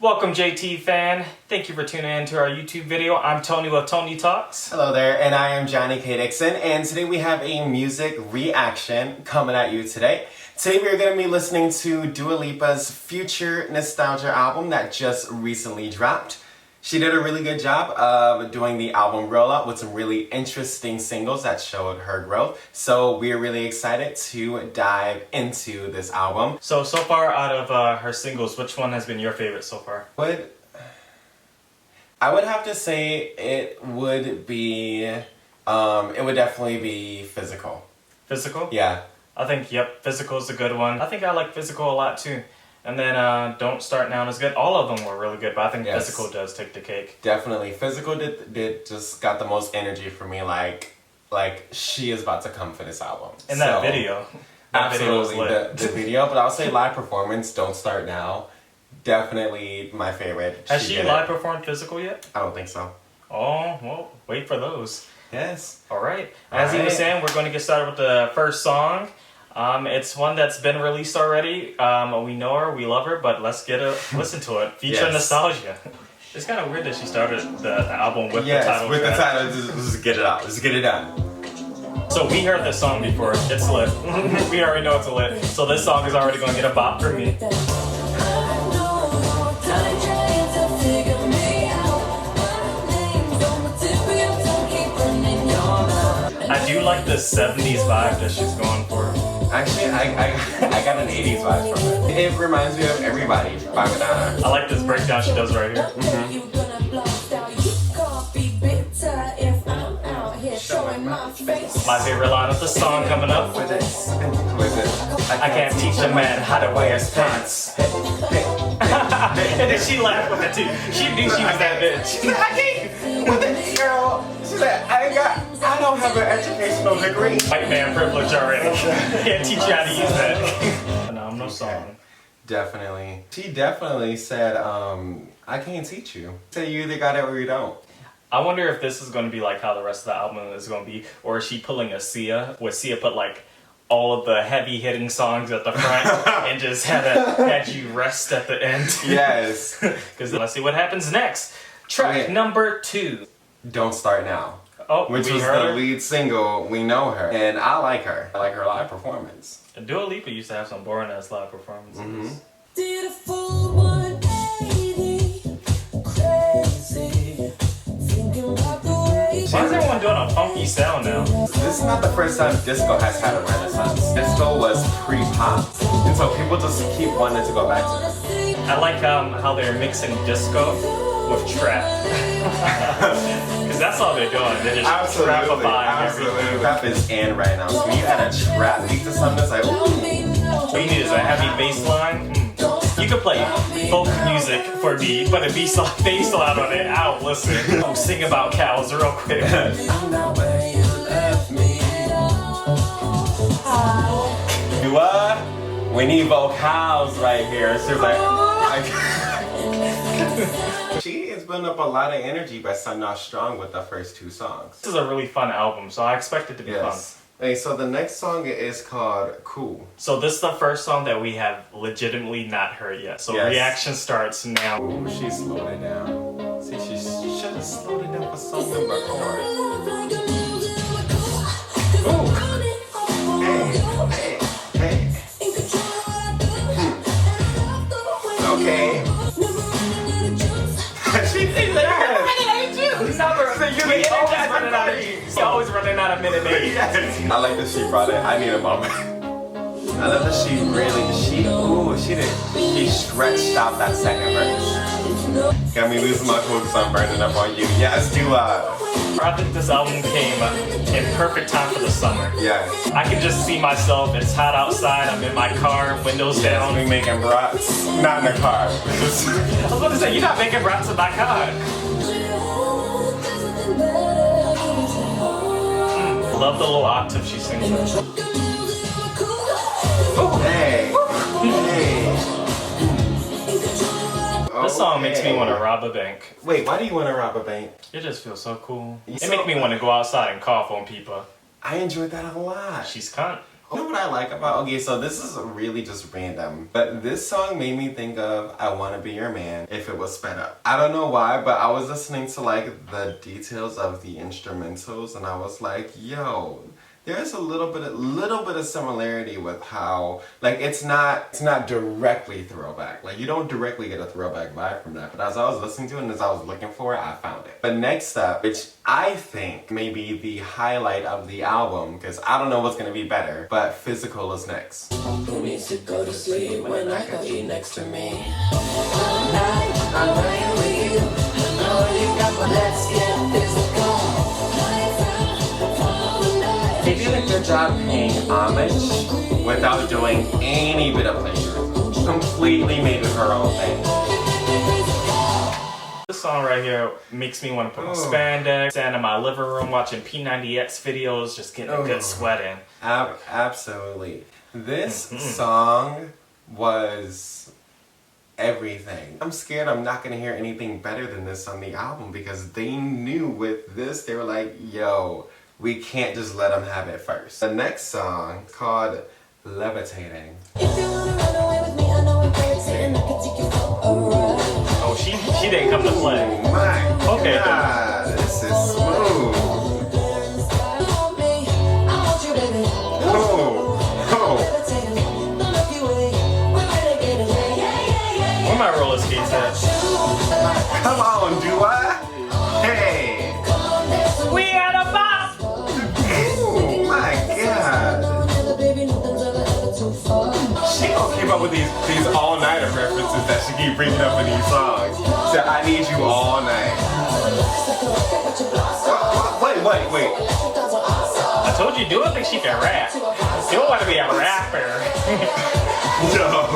Welcome JT fan. Thank you for tuning in to our YouTube video. I'm Tony with Tony Talks. Hello there, and I am Johnny K. Dixon, and today we have a music reaction coming at you today. Today we are going to be listening to Dua Lipa's Future Nostalgia album that just recently dropped. She did a really good job of doing the album rollout with some really interesting singles that showed her growth. So we're really excited to dive into this album. So far out of her singles, which one has been your favorite so far? I would have to say it would definitely be Physical. Physical? Yeah. I think, yep, Physical is a good one. I think I like Physical a lot too. And then Don't Start Now is good. All of them were really good, but I think Physical does take the cake. Definitely. Physical did just got the most energy for me, like she is about to come for this album. And that video. Absolutely, the video, but I'll say live performance, Don't Start Now, definitely my favorite. Has she live performed Physical yet? I don't think so. Oh, well, wait for those. Yes. Alright. As he was saying, we're going to get started with the first song. It's one that's been released already. We know her, we love her, but let's get a listen to it. Future Nostalgia. It's kind of weird that she started the album with the title. With the title, just get it out. Just get it done. So we heard this song before. It's lit. We already know it's lit. So this song is already going to get a bop for me. I do like the 70s vibe that she's going for. Actually, I got an 80s vibe from it. It reminds me of Everybody by Madonna. I like this breakdown she does right here. My favorite line of the song coming up. With it. I can't teach a man how to wear his pants. And then she laughed with it too. She knew she was that bitch. I can't with it, girl. She said, I don't have an educational degree. White man privilege already. Can't teach you how to use that. Phenomenal song. Definitely. She definitely said, I can't teach you. So you either got it or you don't. I wonder if this is going to be like how the rest of the album is going to be, or is she pulling a Sia, where Sia put like all of the heavy hitting songs at the front and just had you rest at the end. Yes. Because let's see what happens next. Track number 2. Don't Start Now. Oh, which was the lead single. We know her, and I like her. I like her live performance. Dua Lipa used to have some boring ass live performances. Mm-hmm. Did a full 180, crazy, thinking about the way. Why is everyone doing a funky sound now? This is not the first time disco has had a renaissance. Disco was pre-pop, and so people just keep wanting to go back to it. I like how they're mixing disco with trap. Because that's all they're doing. They're just trapifying everything. Trap is in right now. So when you add a trap beat to something, it's like, ooh. What you need is a heavy bass line. You can play folk music for me, but a bass line on it, I'll listen. I'm sing about cows real quick. Dua, we need vocals right here. She's like, she is building up a lot of energy by starting off strong with the first 2 songs. This is a really fun album, so I expect it to be fun. Hey, so the next song is called Cool. So this is the first song that we have legitimately not heard yet. So reaction starts now. Ooh, she slowed it down. See, she should have slowed it down for song number 4. Ooh. Hey. Okay. She did that. She's always running out of minute 8. I like that she brought it. I need a moment. I love that she stretched out that second verse. Got me losing my cool because I'm burning up on you. Yes, Dua. I think this album came in perfect time for the summer. Yes. I can just see myself, it's hot outside, I'm in my car, windows down. We making brats, not in the car. I was about to say, you're not making brats in my car. Love the little octave she sings in. Hey. This song makes me want to rob a bank. Wait, why do you want to rob a bank? It just feels so cool. It makes me want to go outside and cough on people. I enjoyed that a lot. She's cunt. You know what I like about, okay, so this is really just random, but this song made me think of I Wanna Be Your Man if it was sped up. I don't know why, but I was listening to like the details of the instrumentals and I was like, yo, there's a little bit of similarity with how, like, it's not directly throwback. Like, you don't directly get a throwback vibe from that. But as I was listening to it and as I was looking for it, I found it. But next up, which I think may be the highlight of the album, because I don't know what's gonna be better, but Physical is next. Who needs to go to sleep when I got you next to me? All night, I'm right with you. I know you got my let's get physical. They did a good job paying homage without doing any bit of plagiarism. Completely made it her own thing. This song right here makes me want to put on spandex, stand in my living room watching P90X videos, just getting a good sweat in. Absolutely. This song was everything. I'm scared I'm not gonna hear anything better than this on the album because they knew with this, they were like, yo, we can't just let them have it first. The next song is called Levitating. If you wanna run away with me, I know I'm crazy and I can take you for a ride. Oh, she didn't come to play. Oh my Okay, God, this is smooth. Where my roller skates at? Come on, Dua. Hey. We at a bop! Oh my God. She gonna keep up with these all-nighter references that she keep bringing up in these songs. So I need you all night. Wait. I told you, do it think she can rap. You don't want to be a rapper. No.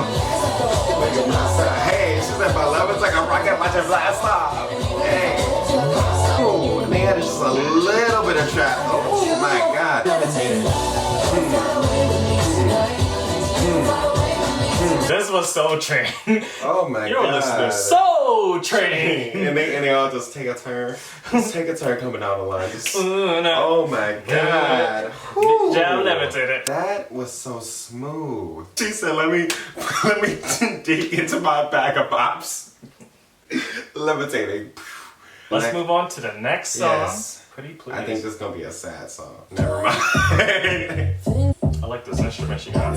Hey, she said my love is like a rocket watch it blast off. Hey. Oh, they had just a little bit of trap. Oh my God. This was so train. Oh my Your God. listeners so train. And they all just take a turn. Just take a turn coming down the line. Just, No. oh my God. Whew. Jam Levitating. That was so smooth. She said, let me dig into my bag of bops. Levitating. Let's move on to the next song. Yes. Pretty please. I think this is gonna be a sad song. Never mind. I like this instrument she got.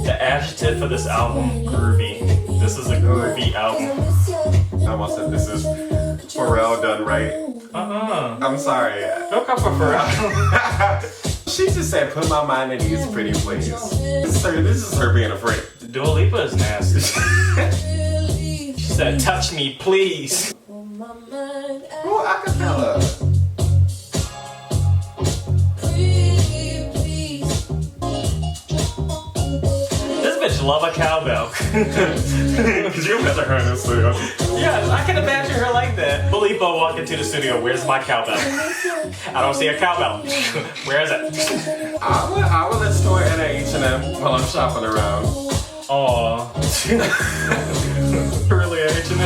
The adjective for this album, groovy. This is a groovy album. I almost said this is Pharrell done right. I'm sorry. Don't come for Pharrell. She just said, put my mind at ease, pretty please. This is her being afraid. Dua Lipa is nasty. She said, touch me, please. Oh, acapella. This bitch love a cowbell. Could you imagine her in the studio? Yes, I can imagine her like that. Dua Lipa walk into the studio, where's my cowbell? I don't see a cowbell. Where is it? I would listen to it in an H&M while I'm shopping around. Aww. Really H&M?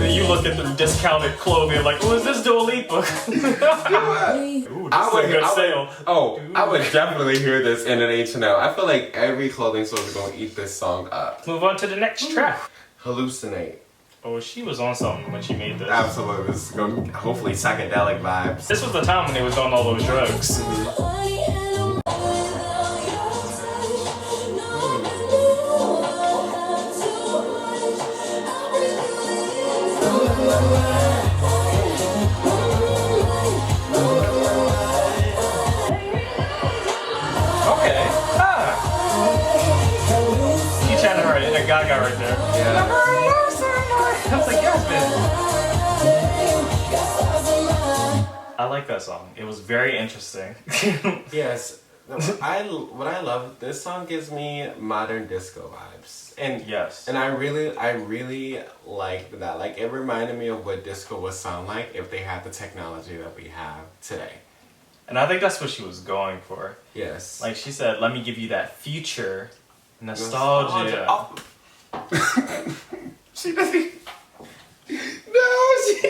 You look at the discounted clothing like, who is this Dua Lipa? Ooh, this is a good sale. I would definitely hear this in an H&M. I feel like every clothing store is going to eat this song up. Move on to the next track. Hallucinate. Oh, she was on something when she made this. Absolutely. This is going to hopefully psychedelic vibes. This was the time when they was on all those drugs. Okay. You chanted right, in a Gaga right there. Yeah. I was like, yes, man. I like that song. It was very interesting. Yes. What I love, this song gives me modern disco vibes. And Yes. And I really liked that. Like, it reminded me of what disco would sound like if they had the technology that we have today. And I think that's what she was going for. Yes. Like she said, let me give you that future nostalgia. Oh. She doesn't. No, she.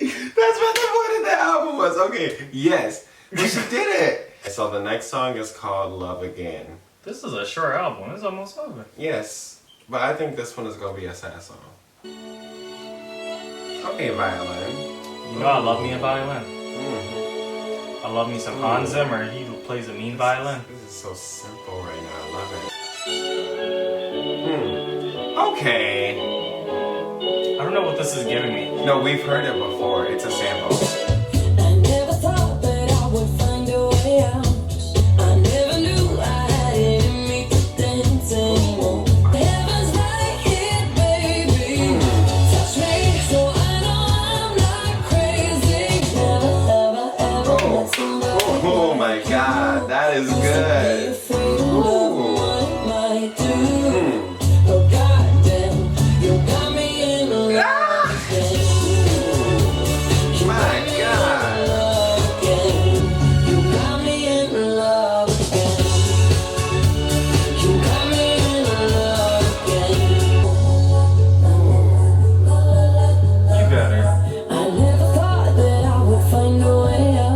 That's what the point of the album was. Okay, yes, Well, she did it. So the next song is called Love Again. This is a short album. It's almost over. Yes, but I think this one is gonna be a sad song. Okay, violin. You know I love me a violin. Mm. I love me some Hans Zimmer. He plays a mean violin. This is so simple right now. I love it. Okay. I don't know what this is giving me. No, we've heard it before. It's a sample. I never thought that I would find a way out. I never knew I had it in me to dance anymore. Heaven's right here, baby. Touch me so I know I'm not crazy. Never, ever, ever met somebody. Oh my God, that is good. Afraid of love and what it might do. Oh goddamn, you got me in love again. My God. Love again. You got me in love again. You got me in love again. You better. I never thought that I would find a way out.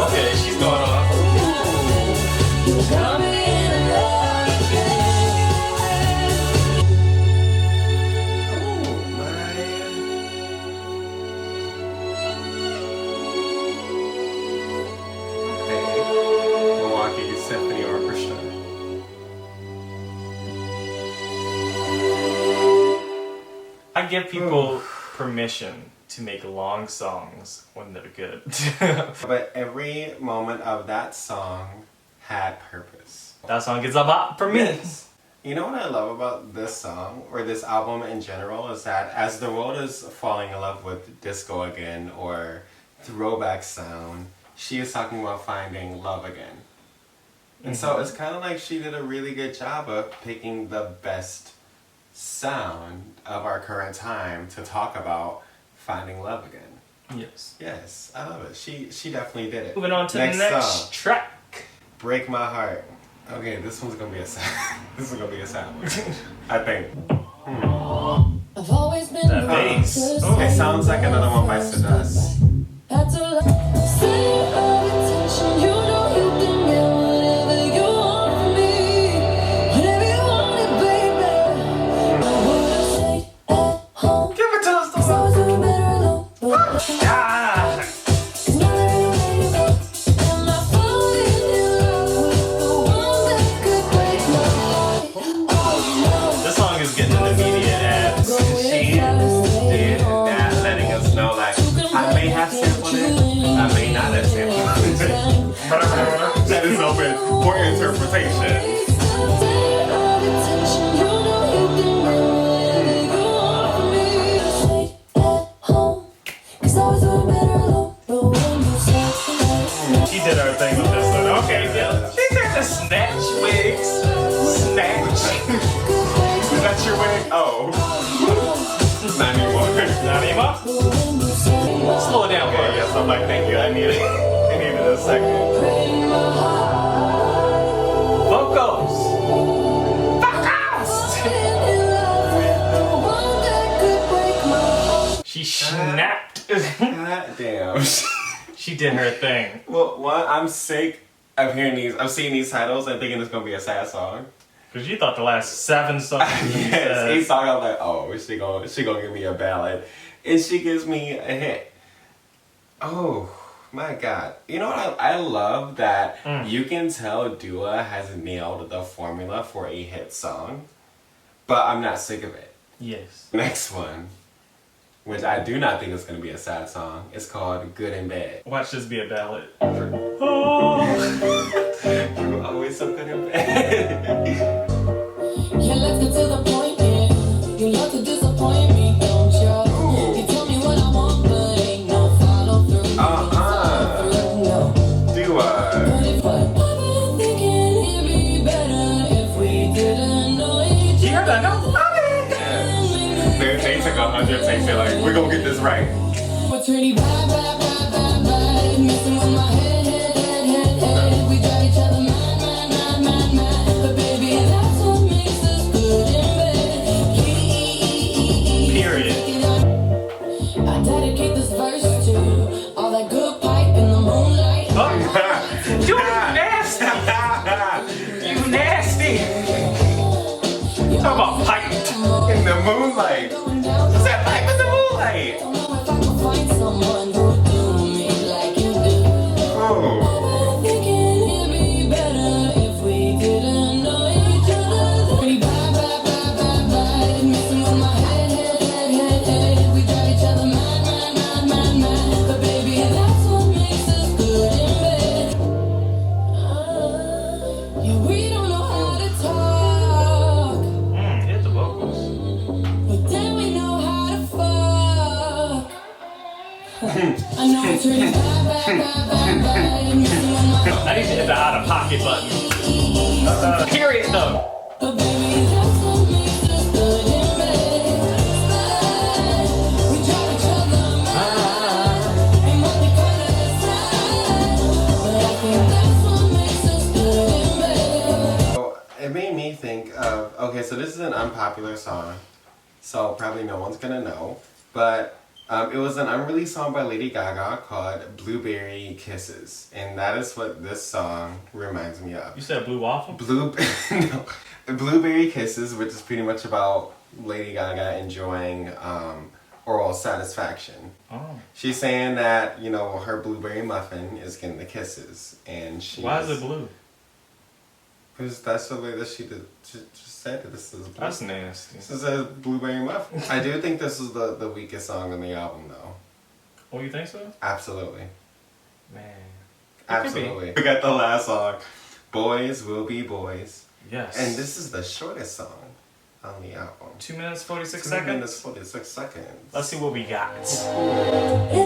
Okay, she's going off. You got me in love again. Oh my. Okay. Milwaukee Symphony Orchestra. I give people permission to make long songs when they're good. But every moment of that song had purpose. That song gets a bop for me. You know what I love about this song, or this album in general, is that as the world is falling in love with disco again, or throwback sound, she is talking about finding love again. And so it's kind of like she did a really good job of picking the best sound of our current time to talk about finding love again. Yes. Yes, I love it. She definitely did it. Moving on to the next song, track. Break My Heart. Okay, this one's gonna be a sad. This is gonna be a sad one. I think. I've always been That bass. Oh. It sounds like another one by Seduce. That's a lot. Center of attention, you know you can get whatever you want from me. Whatever you want it, baby. I would've stayed at home. Give it to us, 'Cause I was doing better alone. But Ah! 'cause now that everywhere you go, am I falling in love with the one that could break my heart? Oh no. This song is getting an immediate ads. She did that, letting us know like I may have sampled it, I may not have sampled it. That is open for interpretation. She did her thing with this one. Okay, yeah. She did the snatch wigs. Snatch. Is that your wig? Oh. Not anymore. Not anymore? Slow it down, Okay, bro. yes, I'm like, thank you. I needed a second. Vocals. She snapped. God damn. She did her thing. Well, one, I'm sick of hearing these. I'm seeing these titles and thinking it's gonna be a sad song. Because you thought the last 7 songs. Yes, each song I'm like, oh, she gonna give me a ballad, and she gives me a hit. Oh my God! You know what? I love that you can tell Dua has nailed the formula for a hit song, but I'm not sick of it. Yes. Next one, which I do not think is gonna be a sad song, is called "Good in Bed." Watch this be a ballad. You were always so good in bed. Yeah, let's get to the point, yeah. You love to disappoint me, don't you? You tell me what I want, but ain't no follow through. No. Dua. But if I've been thinking it'd be better if we didn't know each You heard that? No. They took 100 takes. They're like, we're gonna get this right. What's really bad, messing with my head. We drive each other mad. But baby, that's what makes us good in bed. Period. I dedicate this Talk about pipe. In the moonlight. What's that pipe in the moonlight? Don't know if I can find someone who do me like you do. Oh. Thinking it'd be better if we didn't know each other. Pretty bye, bye, bye, bye, bye. Messing with my head. We drive each other mad. But baby, that's what makes us good in bed. Yeah, we don't know how to talk, Hit the vocals. but then we know how to fuck. I know it's really bye, bye, bye, bye, bye. Messing with my I need to hit the out of pocket button. Period though. But baby, that's what makes us good in bed. We drive each other mad. Ain't nothing kinda decide. But I think that's what makes us good in bed. So it made me think of, okay, so this is an unpopular song, so probably no one's gonna know, but it was an unreleased song by Lady Gaga called Blueberry Kisses, and that is what this song reminds me of. You said blue waffle? No, Blueberry Kisses, which is pretty much about Lady Gaga enjoying oral satisfaction. Oh. She's saying that, you know, her blueberry muffin is getting the kisses, and she. Why is it blue? Because that's the way that she just said that this is blue. That's nasty. This is a blueberry muffin. I do think this is the weakest song on the album, though. Oh, you think so? Absolutely. Man. Absolutely. We got the last song, Boys Will Be Boys. Yes. And this is the shortest song on the album. 2 minutes, 46 2 seconds? minutes, 46 seconds. Let's see what we got. It's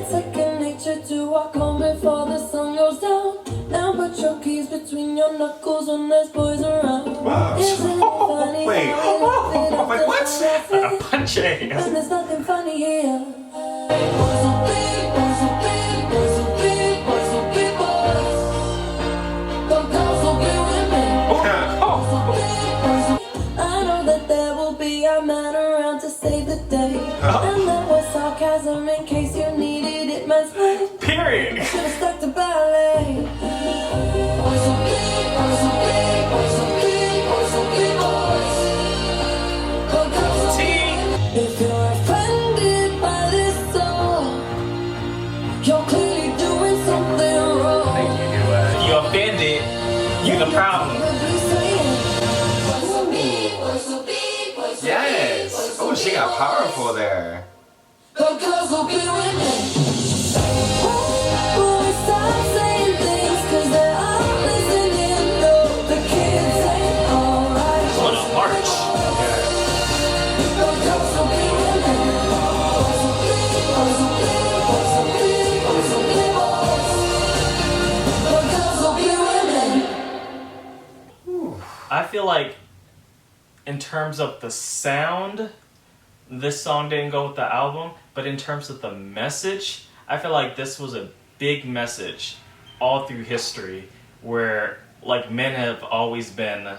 second nature to walk home before the sun goes down. Now put your keys between your knuckles when there's boys around. Wow. Isn't it funny Wait. how we left it I'm like, up what? to nothing? A punch ass. And there's nothing funny here. Boys will be, boys will be, boys will be, boys will be boys. But girls will be women. Boys will be, boys will be. I know that there will be a man around to save the day. And that was sarcasm in case you needed it man's way. Period. Should've stuck to ballet. Boys will be, boys will be, boys will be, boys will be boys. But girls will be. If you're offended by this song, you're clearly doing something wrong. Thank you. You offended. You the problem. Yes. Oh, she got powerful there. But girls will be women. Boys, stop saying things 'cause they're all listening. No, the kids ain't alright. On a march. But girls will be women. Boys will be, boys will be, boys will be, boys will be boys. But girls will be women. I feel like in terms of the sound, this song didn't go with the album, but in terms of the message, I feel like this was a big message all through history where like men have always been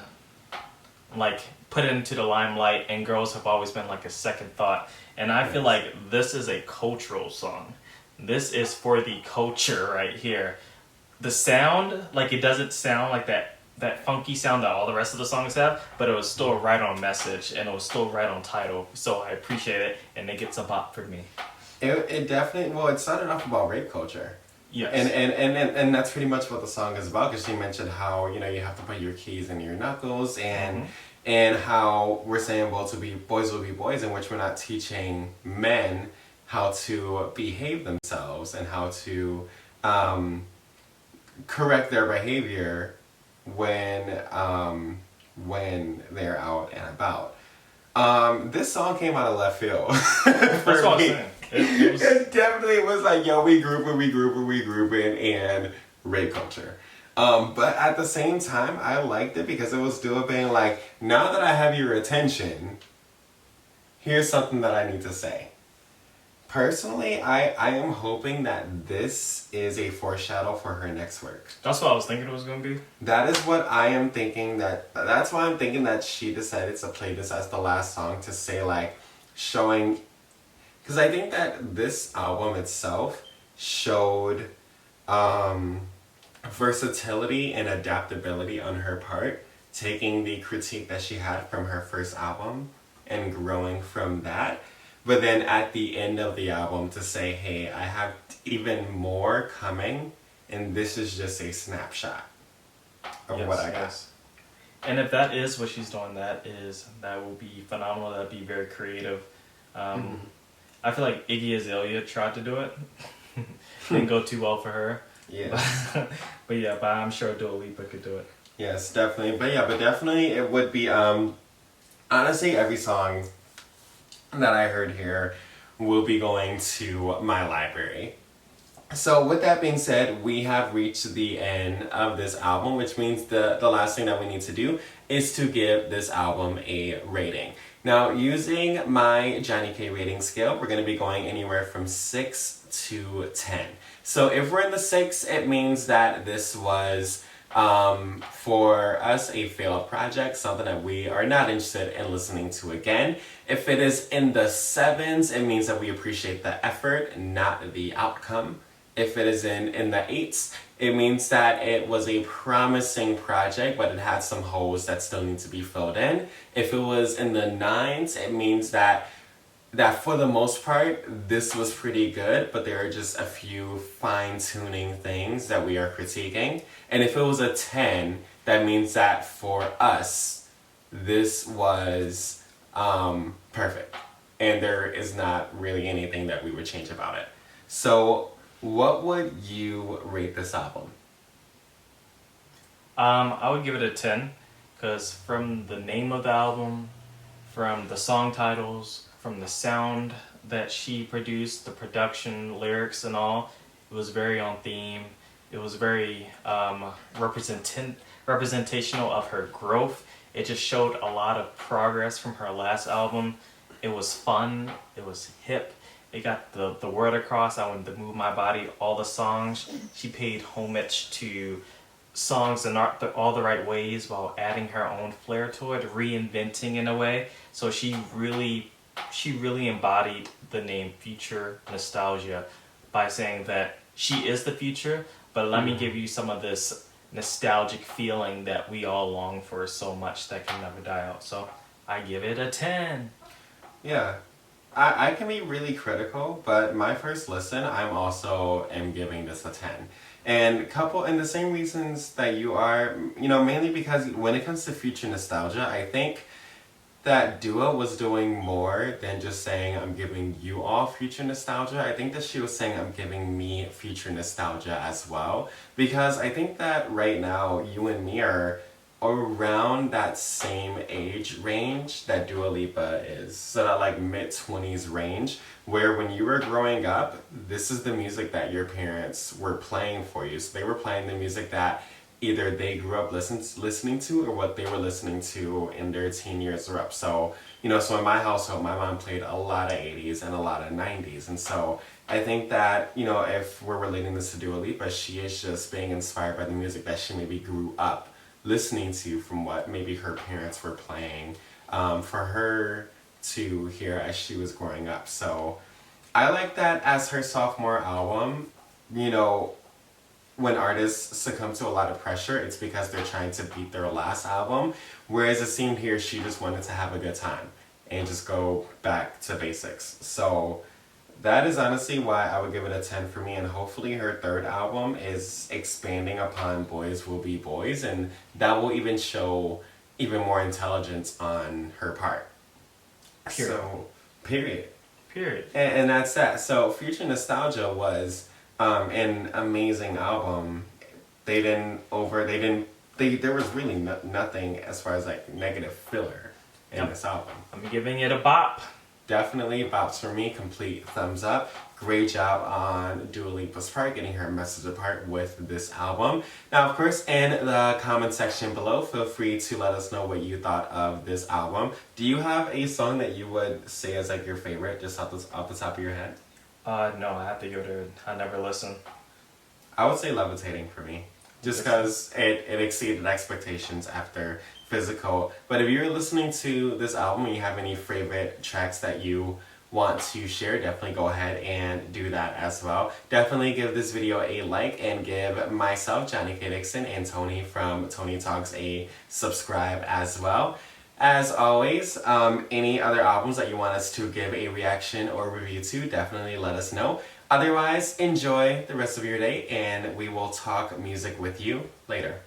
like put into the limelight and girls have always been like a second thought. And I feel like this is a cultural song. This is for the culture right here. The sound, like it doesn't sound like that funky sound that all the rest of the songs have, but it was still right on message and it was still right on title. So I appreciate it, and it gets a bop for me. It definitely, well, it started off about rape culture. Yes. And that's pretty much what the song is about, because she mentioned how, you know, you have to put your keys in your knuckles, and how we're saying, well, to be boys will be boys, in which we're not teaching men how to behave themselves and how to correct their behavior when they're out and about. This song came out of left field. That's what I'm saying. It definitely was like, yo, we grouping, and rape culture. But at the same time, I liked it because it was still being like, now that I have your attention, here's something that I need to say. Personally, I am hoping that this is a foreshadow for her next work. That's what I was thinking it was going to be. That is what I am thinking, that's why I'm thinking that she decided to play this as the last song, to say like, showing, because I think that this album itself showed versatility and adaptability on her part taking the critique that she had from her first album and growing from that. But then at the end of the album to say, hey, I have even more coming, and this is just a snapshot of what I got. Yes. And if that is what she's doing, that will be phenomenal. That'd be very creative. I feel like Iggy Azalea tried to do it. Didn't go too well for her. Yes. But I'm sure Dua Lipa could do it. Yes, definitely. But definitely it would be, honestly, every song that I heard here will be going to my library. So with that being said, we have reached the end of this album, which means the last thing that we need to do is to give this album a rating. Now, using my Johnny K rating scale, we're going to be going anywhere from 6 to 10. So if we're in the 6, it means that this was, for us, a failed project, something that we are not interested in listening to again. If it is in the 7s, it means that we appreciate the effort, not the outcome. If it is in the 8s, it means that it was a promising project, but it had some holes that still need to be filled in. If it was in the 9s, it means that for the most part, this was pretty good, but there are just a few fine-tuning things that we are critiquing. And if it was a 10, that means that for us, this was perfect. And there is not really anything that we would change about it. So, what would you rate this album? I would give it a 10, because from the name of the album, from the song titles, from the sound that she produced, the production, lyrics and all, it was very on theme. It was very representational of her growth. It just showed a lot of progress from her last album. It was fun. It was hip. It got the word across. I wanted to move my body. All the songs, she paid homage to songs in all the right ways while adding her own flair to it, reinventing in a way. So she really embodied the name Future Nostalgia by saying that she is the future, but let me give you some of this nostalgic feeling that we all long for so much that can never die out. So I give it a 10. Yeah. I can be really critical, but my first listen, I'm also am giving this a 10. And the same reasons that you are, mainly because when it comes to future nostalgia, I think that Dua was doing more than just saying, I'm giving you all future nostalgia. I think that she was saying, I'm giving me future nostalgia as well. Because I think that right now, you and me are around that same age range that Dua Lipa is. So that like mid-20s range, where when you were growing up, this is the music that your parents were playing for you. So they were playing the music that either they grew up listening to or what they were listening to in their teen years or up. So, so in my household, my mom played a lot of 80s and a lot of 90s. And so I think that, if we're relating this to Dua Lipa, she is just being inspired by the music that she maybe grew up listening to from what maybe her parents were playing for her to hear as she was growing up. So I like that as her sophomore album, when artists succumb to a lot of pressure, it's because they're trying to beat their last album. Whereas it seemed here she just wanted to have a good time and just go back to basics. So that is honestly why I would give it a 10 for me, and hopefully her third album is expanding upon Boys Will Be Boys, and that will even show even more intelligence on her part. Period. And that's that. So Future Nostalgia was an amazing album. There was really nothing as far as like negative filler in this album. I'm giving it a bop. Definitely bops for me, complete thumbs up. Great job on Dua Lipa's part, getting her message apart with this album. Now, of course, in the comment section below, feel free to let us know what you thought of this album. Do you have a song that you would say is like your favorite, just off the top of your head? No, I have to give it I never listen. I would say Levitating for me, just because it exceeded expectations after Physical. But if you're listening to this album and you have any favorite tracks that you want to share, definitely go ahead and do that as well. Definitely give this video a like and give myself, Johnny K. Dixon, and Tony from Tony Talks a subscribe as well. As always, any other albums that you want us to give a reaction or review to, definitely let us know. Otherwise, enjoy the rest of your day, and we will talk music with you later.